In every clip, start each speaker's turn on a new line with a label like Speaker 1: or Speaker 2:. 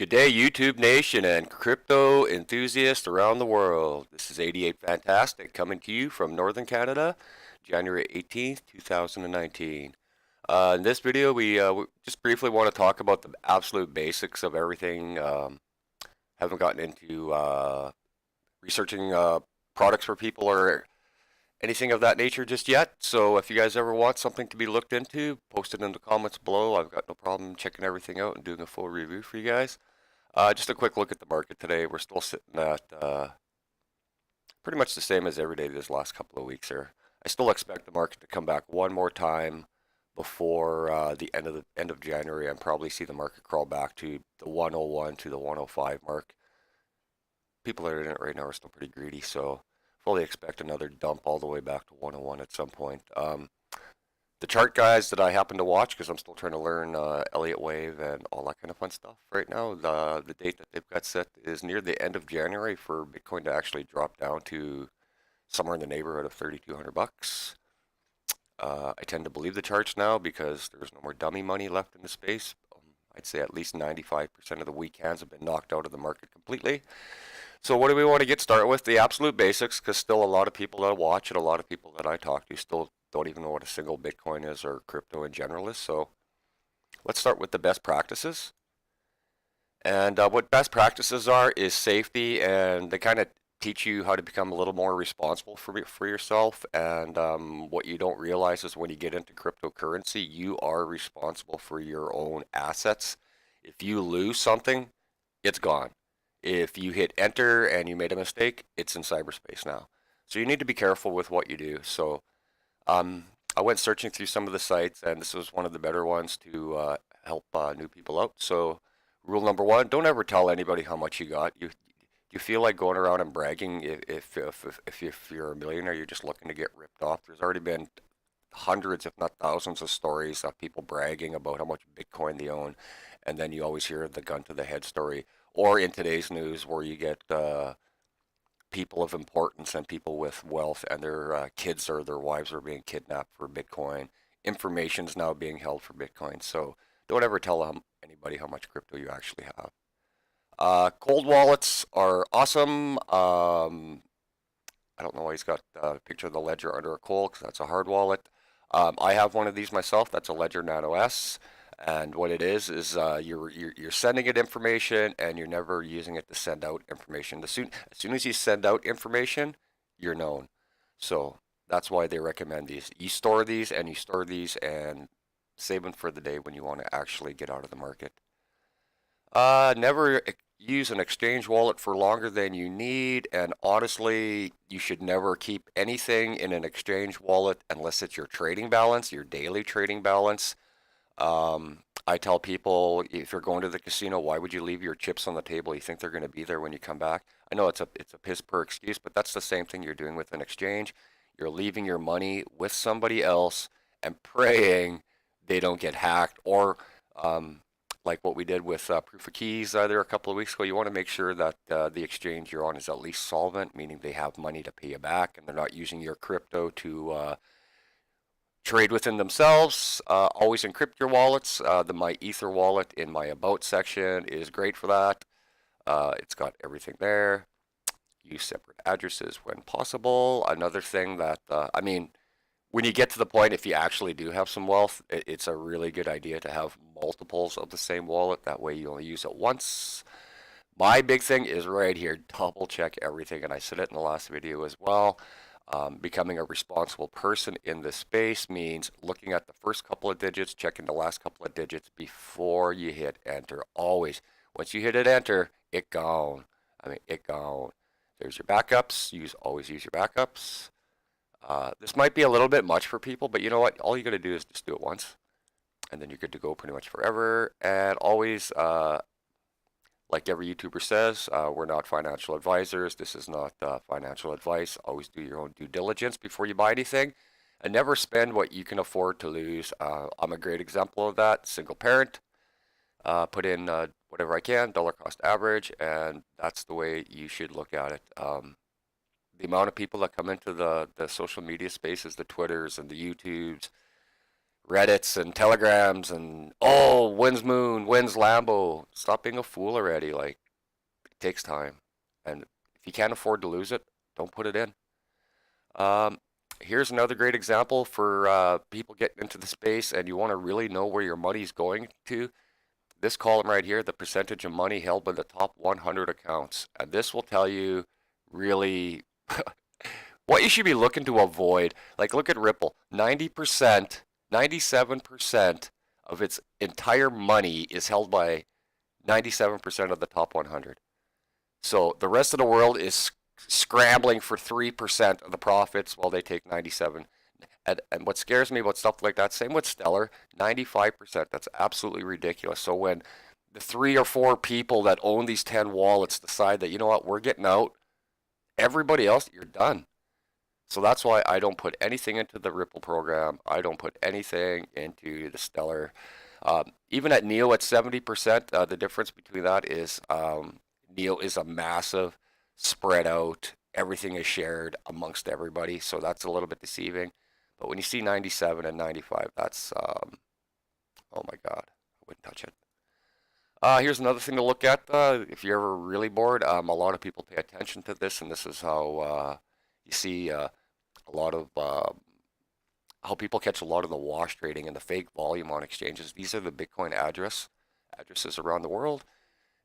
Speaker 1: Good day, YouTube Nation and crypto enthusiasts around the world. This is 88 Fantastic coming to you from Northern Canada, January 18th, 2019. In this video, we just briefly want to talk about the absolute basics of everything. Haven't gotten into researching products for people or anything of that nature just yet. So if you guys ever want something to be looked into, post it in the comments below. I've got no problem checking everything out and doing a full review for you guys. Just a quick look at the market today. We're still sitting at pretty much the same as every day this last couple of weeks here. I still expect the market to come back one more time before the end of January and probably see the market crawl back to the 101 to the 105 mark. People that are in it right now are still pretty greedy, so fully expect another dump all the way back to 101 at some point. The chart guys that I happen to watch, because I'm still trying to learn Elliott Wave and all that kind of fun stuff right now, the date that they've got set is near the end of January for Bitcoin to actually drop down to somewhere in the neighborhood of 3,200 bucks. I tend to believe the charts now because there's no more dummy money left in the space. I'd say at least 95% of the weak hands have been knocked out of the market completely. So what do we want to get started with? The absolute basics, because still a lot of people that I watch and a lot of people that I talk to still don't even know what a single Bitcoin is or crypto in general is. So let's start with the best practices. And what best practices are is safety, and they kind of teach you how to become a little more responsible for yourself. And what you don't realize is when you get into cryptocurrency, you are responsible for your own assets. If you lose something, it's gone. If you hit enter and you made a mistake, it's in cyberspace now. So you need to be careful with what you do. So I went searching through some of the sites, and this was one of the better ones to help new people out. So rule number one, don't ever tell anybody how much you got. You feel like going around and bragging if you're a millionaire, you're just looking to get ripped off. There's already been hundreds, if not thousands, of stories of people bragging about how much Bitcoin they own, and then you always hear the gun to the head story. Or in today's news, where you get people of importance and people with wealth, and their kids or their wives are being kidnapped for Bitcoin. Information is now being held for Bitcoin. So don't ever tell anybody how much crypto you actually have. Cold wallets are awesome. I don't know why he's got a picture of the Ledger under a cold, because that's a hard wallet. I have one of these myself. That's a Ledger Nano S. And what it is you're sending it information, and you're never using it to send out information. As soon as you send out information, you're known. So that's why they recommend these. You store these and save them for the day when you want to actually get out of the market. Never use an exchange wallet for longer than you need, and honestly, you should never keep anything in an exchange wallet unless it's your trading balance, your daily trading balance. I tell people, if you're going to the casino, why would you leave your chips on the table? You think they're going to be there when you come back? I know it's a piss poor excuse, but that's the same thing you're doing with an exchange. You're leaving your money with somebody else and praying they don't get hacked, or like what we did with Proof of Keys there a couple of weeks ago. You want to make sure that the exchange you're on is at least solvent, meaning they have money to pay you back, and they're not using your crypto to trade within themselves. Always encrypt your wallets. The My Ether wallet in my About section is great for that. It's got everything there. Use separate addresses when possible. Another thing that, when you get to the point, if you actually do have some wealth, it's a really good idea to have multiples of the same wallet. That way you only use it once. My big thing is right here, double check everything, and I said it in the last video as well. Becoming a responsible person in this space means looking at the first couple of digits, checking the last couple of digits before you hit enter. Always. Once you hit it enter, it gone. It gone. There's your backups. Always use your backups. This might be a little bit much for people, but you know what? All you got to do is just do it once, and then you're good to go pretty much forever. And always, like every YouTuber says, we're not financial advisors. This is not financial advice. Always do your own due diligence before you buy anything, and never spend what you can afford to lose. I'm a great example of that. Single parent. Put in whatever I can, dollar cost average, and that's the way you should look at it. The amount of people that come into the social media spaces, the Twitters and the YouTubes, Reddits and Telegrams and, oh, when's Moon, when's Lambo? Stop being a fool already. Like, it takes time. And if you can't afford to lose it, don't put it in. Um, Here's another great example for people getting into the space and you want to really know where your money's going to. This column right here, the percentage of money held by the top 100 accounts. And this will tell you really what you should be looking to avoid. Like, look at Ripple, 90%, 97% of its entire money is held by 97% of the top 100. So the rest of the world is scrambling for 3% of the profits while they take 97. And what scares me about stuff like that, same with Stellar, 95%. That's absolutely ridiculous. So when the 3 or 4 people that own these 10 wallets decide that, you know what, we're getting out, everybody else, you're done. So that's why I don't put anything into the Ripple program. I don't put anything into the Stellar. Even at NEO at 70%, the difference between that is NEO is a massive spread out. Everything is shared amongst everybody. So that's a little bit deceiving. But when you see 97 and 95, that's, oh my God, I wouldn't touch it. Here's another thing to look at. If you're ever really bored, a lot of people pay attention to this, and this is how you see a lot of how people catch a lot of the wash trading and the fake volume on exchanges. These are the Bitcoin addresses around the world.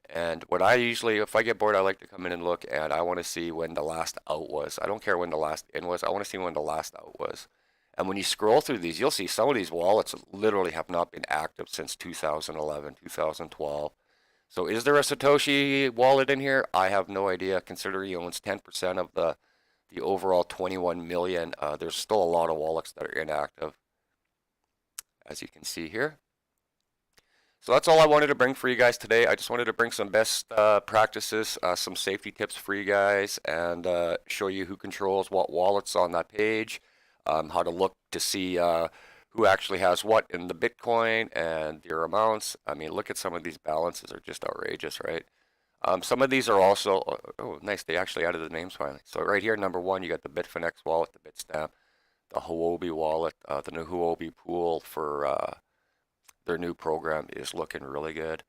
Speaker 1: And what I usually, if I get bored, I like to come in and look, and I want to see when the last out was. I don't care when the last in was. I want to see when the last out was. And when you scroll through these, you'll see some of these wallets literally have not been active since 2011, 2012. So is there a Satoshi wallet in here? I have no idea. Considering he owns 10% of the overall 21 million, there's still a lot of wallets that are inactive, as you can see here. So that's all I wanted to bring for you guys today. I just wanted to bring some best practices, some safety tips for you guys, and show you who controls what wallets on that page, how to look to see who actually has what in the Bitcoin and their amounts. I mean, look at some of these balances are just outrageous, right? Some of these are also, oh, nice, they actually added the names finally. So right here, number one, you got the Bitfinex wallet, the Bitstamp, the Huobi wallet, the new Huobi pool for their new program is looking really good.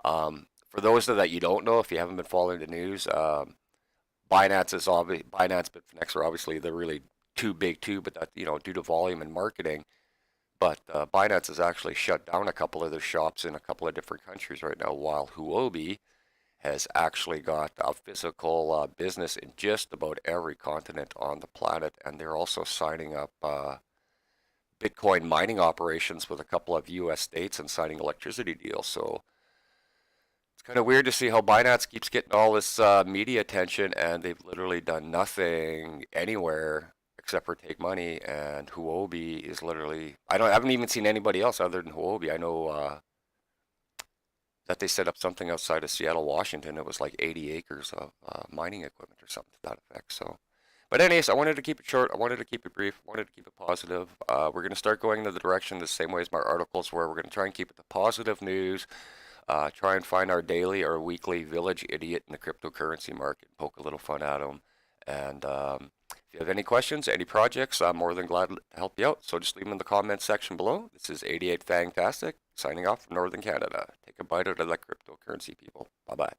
Speaker 1: For those that you don't know, if you haven't been following the news, Binance, Bitfinex are obviously the really two big two, but that, due to volume and marketing. But Binance has actually shut down a couple of their shops in a couple of different countries right now, while Huobi has actually got a physical business in just about every continent on the planet, and they're also signing up Bitcoin mining operations with a couple of U.S. states and signing electricity deals. So it's kind of weird to see how Binance keeps getting all this media attention, and they've literally done nothing anywhere except for take money. And Huobi is literally, I haven't even seen anybody else other than Huobi. I know that they set up something outside of Seattle, Washington. It was like 80 acres of mining equipment or something to that effect. So, but anyways, I wanted to keep it short. I wanted to keep it brief. I wanted to keep it positive. We're going to start going in the direction the same way as my articles, where we're going to try and keep it the positive news. Try and find our daily or weekly village idiot in the cryptocurrency market, poke a little fun at them. And if you have any questions, any projects, I'm more than glad to help you out. So just leave them in the comments section below. This is 88 Fantastic, signing off from Northern Canada. Take a bite out of that cryptocurrency, people. Bye-bye.